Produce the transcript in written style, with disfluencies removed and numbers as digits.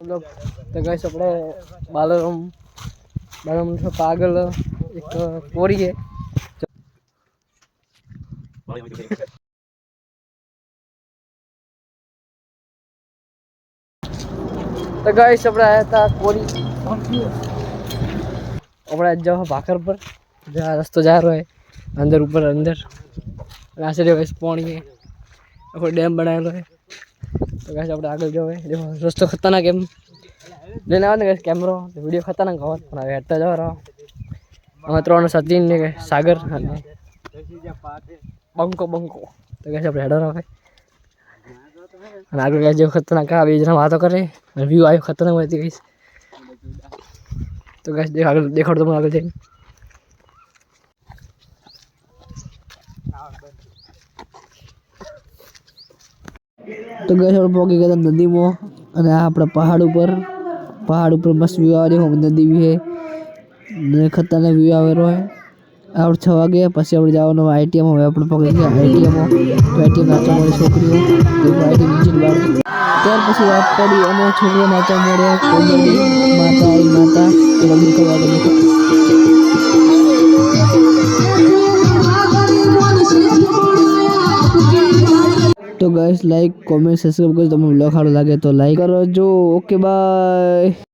लोग तो गाइस अपने बालराम से पागल एक कोरी है। तो गाइस अपने आया था कोरी अपने जाओ भाकर पर जहाँ रास्ता जा रहा है अंदर ऊपर अंदर रास्ते गाइस पानी है कोई डैम बनाया है। तो गाइस अपने आगे जो है देखो रास्ता खतरनाक है लेने आवे गाइस कैमरा तो वीडियो खतरनाक होत पण હવે હેડતા જવા રહો અમે ત્રણ સચિન ને સાગર અને બંકો બંકો તો ગાइस આપણે હેડો રહો અને આગળ ગાइस જો ખતરનાક આ બે જણા વાતો કરે અને વ્યૂ આયો ખતરનાક હોતી ગાइस તો गाइस દેખ આગળ દેખાડો તમને આગળ જઈને तो गाइस આપણે પહોંચી ગયા નદીમાં અને આ આપણા पहाड़ ऊपर मस्त व्यू आ रही हो नदी भी है ने खतरनाक व्यू आ रहा है और 6 वागे પછી આપણે જવાનું આઈટીએમ હવે આપણે પકડી ગયા આઈટીએમ તો આઈટીએમ નાચવા મળે છોકરીઓ તો આઈટીએમ નીચે બાર ત્યાર પછી રાત પડી અને છોકરીઓ નાચવા મળ્યા કોમડી માતા આઈ માતા એ બધું કરવા ગયું तो गाइस लाइक कमेंट सब्सक्राइब करो તમને વ્લોગ સારો લાગે તો લાઈક કરો જો ઓકે બાય।